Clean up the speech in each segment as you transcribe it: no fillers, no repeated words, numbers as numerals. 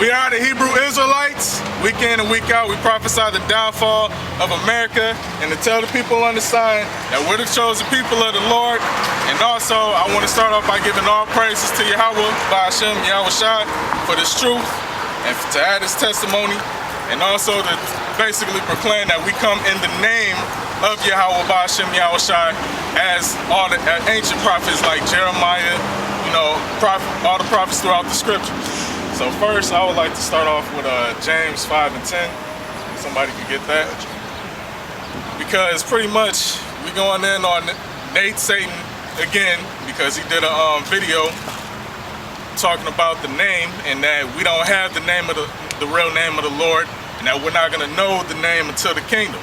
We are the Hebrew Israelites. Week in and week out, we prophesy the downfall of America and to tell the people on the side that we're the chosen people of the Lord. And also, I want to start off by giving all praises to Yahweh, by Hashem, Yahweh Shai, for this truth and to add his testimony. And also to basically proclaim that we come in the name of Yahweh, by Hashem, Yahweh Shai, as all the ancient prophets like Jeremiah, you know, all the prophets throughout the scriptures. So first, I would like to start off with James 5 and 10. Somebody can get that. Because pretty much we going in on Nate Satan again because he did a video talking about the name and that we don't have the name of the real name of the Lord and that we're not going to know the name until the kingdom.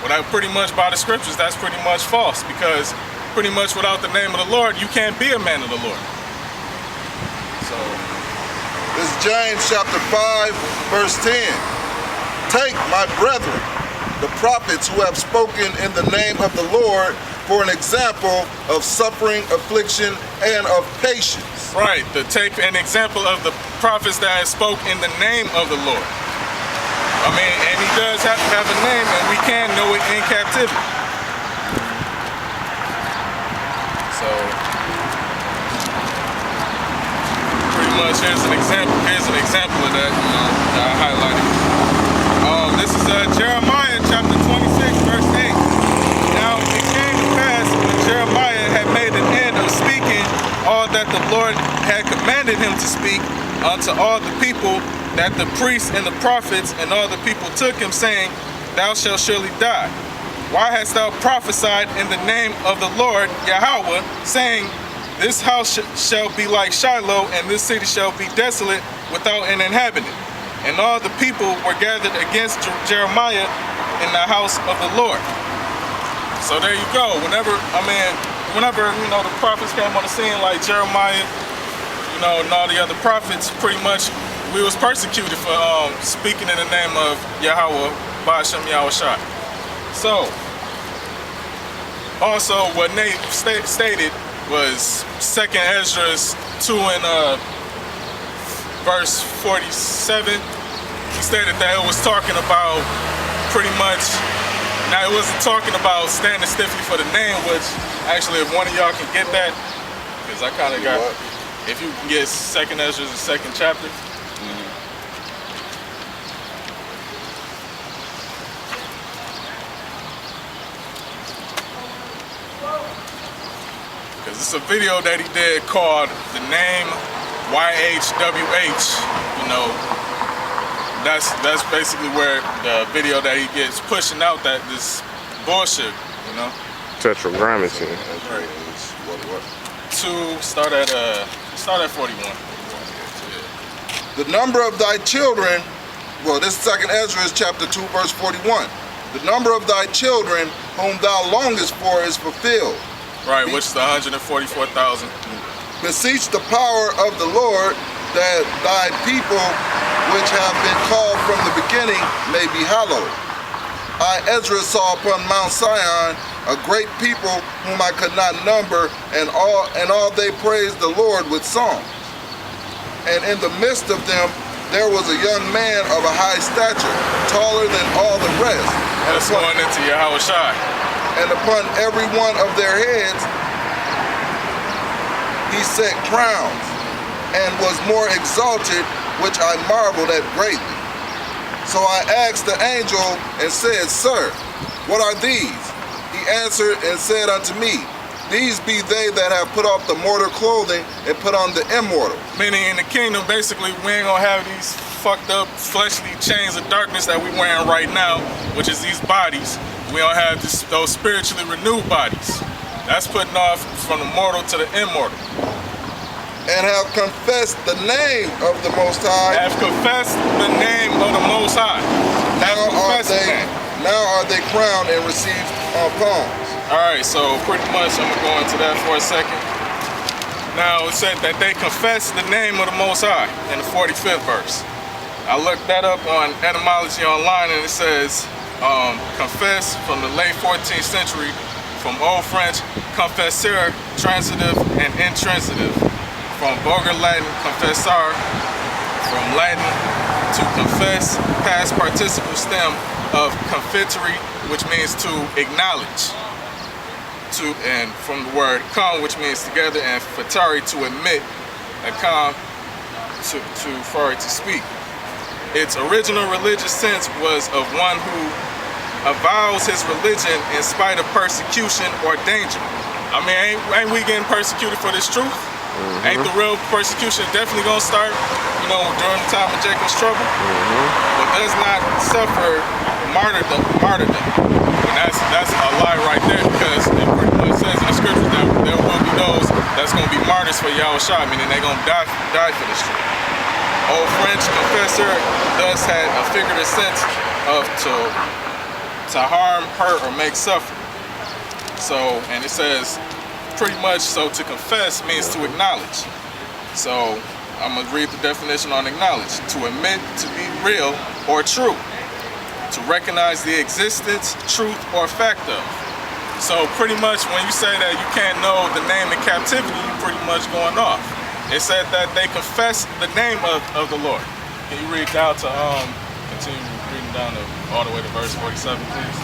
Well, that pretty much by the scriptures, that's pretty much false because pretty much without the name of the Lord, you can't be a man of the Lord. So. This is James chapter 5, verse 10. Take, my brethren, the prophets who have spoken in the name of the Lord for an example of suffering, affliction, and of patience. Right, to take an example of the prophets that have spoke in the name of the Lord. I mean, and he does have to have a name, and we can know it in captivity. So, here's an example of that, you know, that I highlighted. This is Jeremiah chapter 26, verse 8. Now it came to pass when Jeremiah had made an end of speaking all that the Lord had commanded him to speak unto all the people, that the priests and the prophets and all the people took him, saying, Thou shalt surely die. Why hast thou prophesied in the name of the Lord Yahweh, saying, This house shall be like Shiloh, and this city shall be desolate without an inhabitant. And all the people were gathered against Jeremiah in the house of the Lord. So there you go. Whenever you know the prophets came on the scene, like Jeremiah, you know, and all the other prophets, pretty much we was persecuted for speaking in the name of Yahweh, by Hashem, Yahweh Shai. So also what Nate stated was 2nd Ezra 2 and verse 47. He stated that it was talking about pretty much, now it wasn't talking about standing stiffly for the name, which actually if one of y'all can get that, because I kind of got, if you can get 2nd Ezra, the 2nd chapter. Because it's a video that he did called The Name YHWH, you know. That's basically where the video that he gets pushing out that this bullshit, you know. Tetragrammaton. Right. Start at 41. The number of thy children, well, this is 2nd Ezra chapter 2, verse 41. The number of thy children whom thou longest for is fulfilled. Right, which is the 144,000. Beseech the power of the Lord that thy people which have been called from the beginning may be hallowed. I, Ezra, saw upon Mount Sion a great people whom I could not number, and all they praised the Lord with songs. And in the midst of them there was a young man of a high stature, taller than all the rest. That's going into Yahweh Shai. And upon every one of their heads he set crowns, and was more exalted, which I marveled at greatly. So I asked the angel and said, Sir, what are these? He answered and said unto me, These be they that have put off the mortal clothing and put on the immortal. Meaning in the kingdom, basically, we ain't gonna have these fucked up fleshly chains of darkness that we wearing right now, which is these bodies. We don't have those spiritually renewed bodies. That's putting off from the mortal to the immortal. And have confessed the name of the Most High. Have confessed the name of the Most High. Now are they crowned and received palms. Alright, so pretty much I'm going to go into that for a second. Now it said that they confessed the name of the Most High in the 45th verse. I looked that up on etymology online and it says confess from the late 14th century, from Old French confesseur, transitive and intransitive. From Vulgar Latin, confessar, from Latin to confess, past participle stem of confitery, which means to acknowledge. And from the word come, which means together, and fatari, to admit, and come to speak. Its original religious sense was of one who avows his religion in spite of persecution or danger. I mean, ain't we getting persecuted for this truth? Ain't the real persecution definitely gonna start, during the time of Jacob's trouble? But does not suffer martyrdom. And that's a lie right there, because it pretty much says in the scriptures that there will be those that's gonna be martyrs for Yahushua, meaning they're gonna die for this truth. Old French confessor thus had a figurative sense of to harm, hurt, or make suffer. So, and it says pretty much, so to confess means to acknowledge. So I'm gonna read the definition on acknowledge: to admit to be real or true, to recognize the existence, truth, or fact of. So pretty much when you say that you can't know the name in captivity, you're pretty much going off. It said that they confess the name of the Lord. Can you read down to continue reading down to all the way to verse 47, please?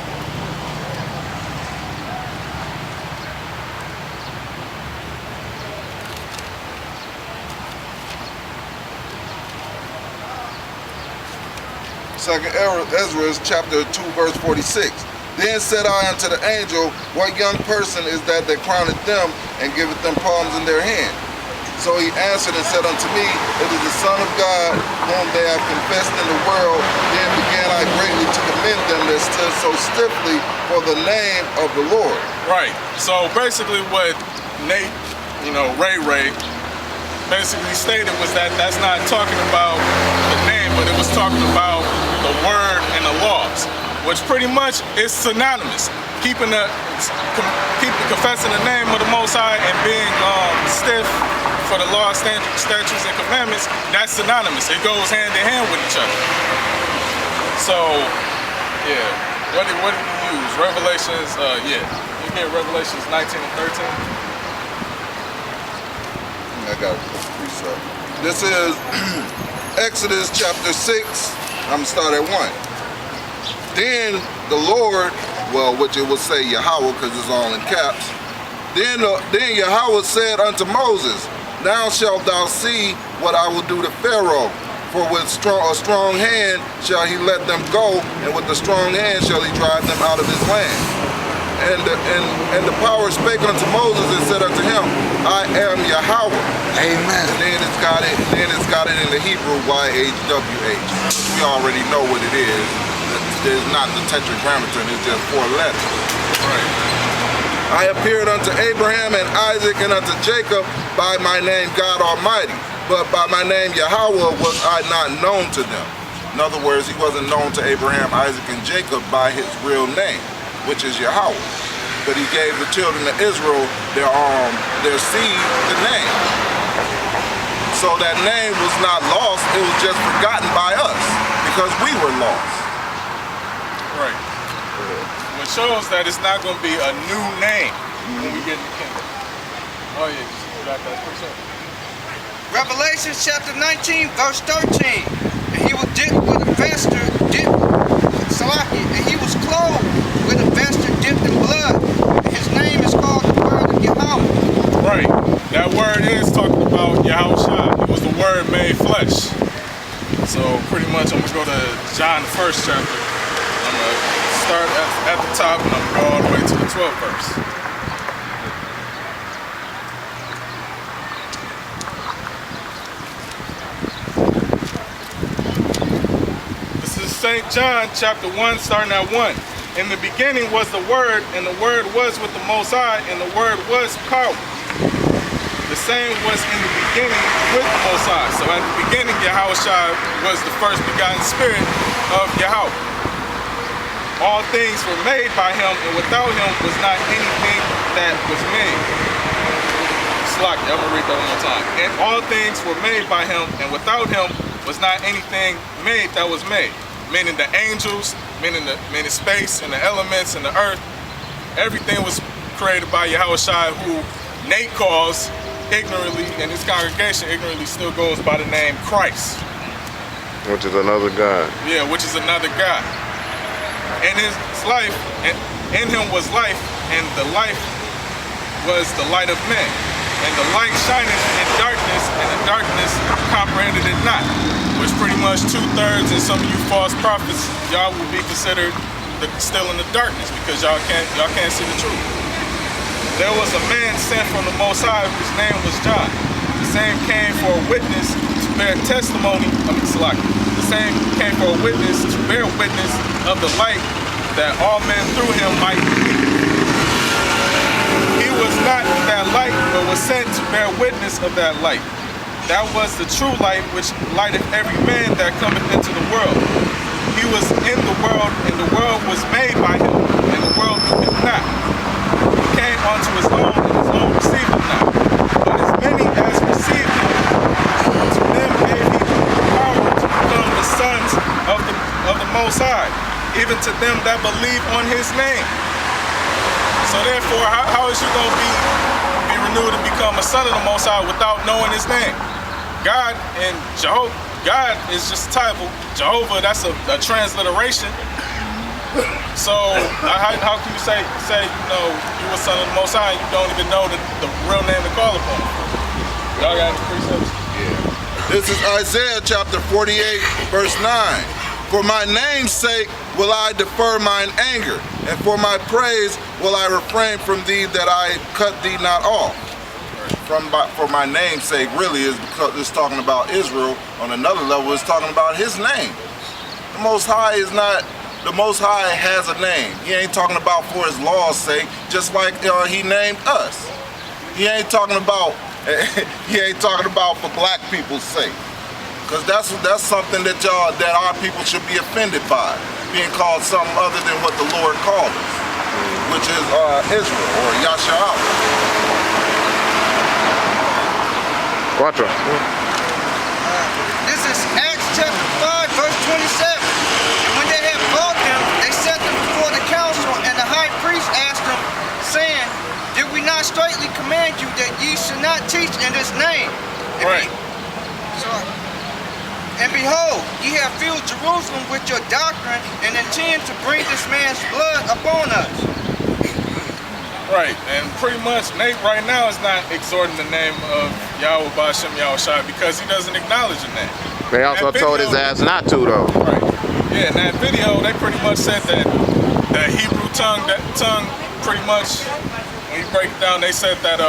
Second Ezra, chapter 2, verse 46. Then said I unto the angel, what young person is that crowneth them and giveth them palms in their hand? So he answered and said unto me, it is the Son of God, whom they have confessed in the world. Then began I greatly to commend them that stood so stiffly for the name of the Lord. Right. So basically what Nate, Ray basically stated was that that's not talking about the name, but it was talking about the word and the laws, which pretty much is synonymous. Keeping confessing the name of the Most High and being stiff for the law, statutes, and commandments, that's synonymous. It goes hand in hand with each other. So, yeah, what did we use? Revelations, you get Revelations 19 and 13. I got it. This is Exodus chapter 6. I'm gonna start at 1. Then the Lord, which it will say Yahweh because it's all in caps. Then Yahweh said unto Moses, now shalt thou see what I will do to Pharaoh, for with a strong hand shall he let them go, and with a strong hand shall he drive them out of his land. And the power spake unto Moses and said unto him, I am Yahweh. Amen. And then it's got it in the Hebrew YHWH. We already know what it is. It's not the tetragrammaton, it's just 4 letters. Right. I appeared unto Abraham and Isaac and unto Jacob by my name God Almighty, but by my name Yahweh was I not known to them. In other words, he wasn't known to Abraham, Isaac, and Jacob by his real name, which is Yahweh. But he gave the children of Israel their seed the name. So that name was not lost, it was just forgotten by us because we were lost. Right. Which shows that it's not going to be a new name when we get in the kingdom. Oh yeah, you got that quick. Revelation chapter 19, verse 13. And he was dipped with a vesture and he was clothed with a vesture dipped in blood. And his name is called the Word of Yahweh. Right. That word is talking about Yahushua. It was the Word made flesh. So pretty much I'm going to go to John the 1st chapter. I'm going to start at the top and I'm going to go all the way to the 12th verse. This is St. John chapter 1 starting at 1. In the beginning was the Word, and the Word was with the Most High, and the Word was power. The same was in the beginning with the Most High. So at the beginning, Yahushua was the first begotten Spirit of Yahweh. All things were made by him, and without him was not anything that was made. Slocky, I'm going to read that one more time. And all things were made by him, and without him was not anything made that was made. Meaning the angels, meaning space and the elements and the earth. Everything was created by Yahushua, who Nate calls ignorantly, and his congregation ignorantly still goes by the name Christ. Which is another God. Yeah, which is another God. In his life, in him was life, and the life was the light of men. And the light shineth in darkness, and the darkness comprehended it not. Which pretty much 2/3, and some of you false prophets, y'all will be considered still in the darkness because y'all can't see the truth. There was a man sent from the Most High whose name was John. The same came for a witness to bear testimony. The same came for a witness to bear witness of the light, that all men through him might believe. He was not that light, but was sent to bear witness of that light. That was the true light which lighteth every man that cometh into the world. He was in the world, and the world was made by him, and the world knew him not. He came unto his own, and his own received him not. But as many as received him, to them gave he power to become the sons of the Most High, even to them that believe on his name. So therefore, how is you going to be renewed and become a son of the Most High without knowing his name? God and Jehovah, God is just a title. Jehovah, that's a transliteration. So how can you say you a son of the Most High and you don't even know the real name to call upon? Y'all got any precepts? Yeah. This is Isaiah chapter 48, verse 9. For my name's sake will I defer mine anger, and for my praise will I refrain from thee, that I cut thee not off. For my name's sake really is because it's talking about Israel. On another level, it's talking about his name. The Most High is not, the Most High has a name. He ain't talking about for his law's sake, just like he named us. He ain't talking about for black people's sake. Because that's something that our people should be offended by, being called something other than what the Lord called us, which is Israel or Yasha'Allah. Quattro. This is Acts chapter 5, verse 27. And when they had brought them, they set them before the council, and the high priest asked them, saying, Did we not straightly command you that ye should not teach in this name? And behold, ye have filled Jerusalem with your doctrine, and intend to bring this man's blood upon us. Right, and pretty much Nate right now is not exhorting the name of Yahweh Ba'Shem Yahushua because he doesn't acknowledge the name. They also told his ass not to, though. Right. Yeah, in that video, they pretty much said that the Hebrew tongue pretty much, when you break it down, they said that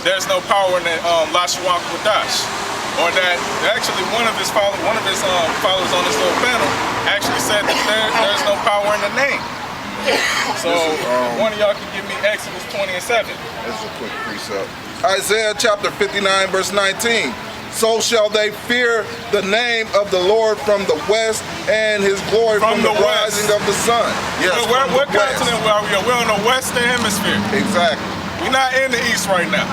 there's no power in the Lashawan Kodash. Or that actually one of his followers on this little panel actually said that there's no power in the name. So one of y'all can give me Exodus 20 and 7. This is a quick precept. Isaiah chapter 59, verse 19. So shall they fear the name of the Lord from the west, and his glory from the rising of the sun. Yes, what continent are we on? We're on the western hemisphere. Exactly. We're not in the east right now.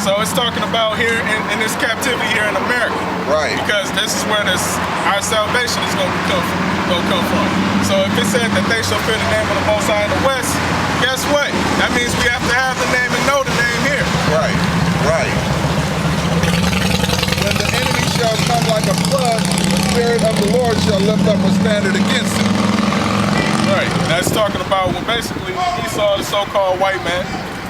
So it's talking about here in this captivity here in America. Right. Because this is where our salvation is going to come from. So if it said that they shall fear the name of the Most High in the West, guess what? That means we have to have the name and know the name here. Right, right. When the enemy shall come like a flood, the Spirit of the Lord shall lift up a standard against him. Right. That's talking about when basically Esau, the so-called white man,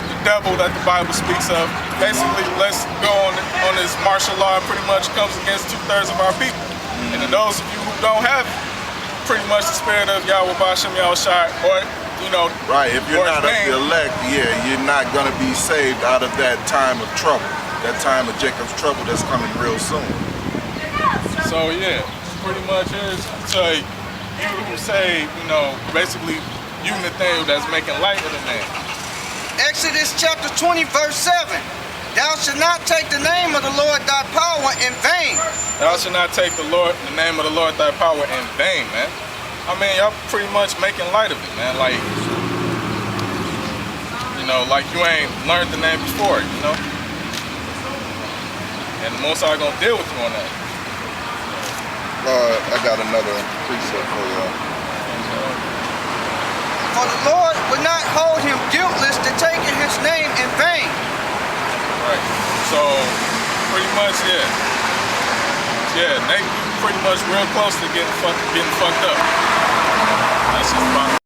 the devil that the Bible speaks of, basically let's go on this martial law and pretty much comes against 2/3 of our people. And to those of you who don't have pretty much the spirit of Yahweh Ba'Shem Yahushua, or right, if you're not of the elect, yeah, you're not gonna be saved out of that time of trouble, that time of Jacob's trouble that's coming real soon. So yeah, pretty much is to you who say, basically you Nathaniel that's making light of the name. Exodus chapter 20, verse 7. Thou shalt not take the name of the Lord thy power in vain. Thou shalt not take the name of the Lord thy power in vain, man. I mean, y'all pretty much making light of it, man. Like, like you ain't learned the name before, And the Most High gonna deal with you on that. I got another precept for y'all. For the Lord would not hold him guiltless to taking his name in vain. Right. So pretty much, yeah. Yeah, they pretty much real close to getting fucked up.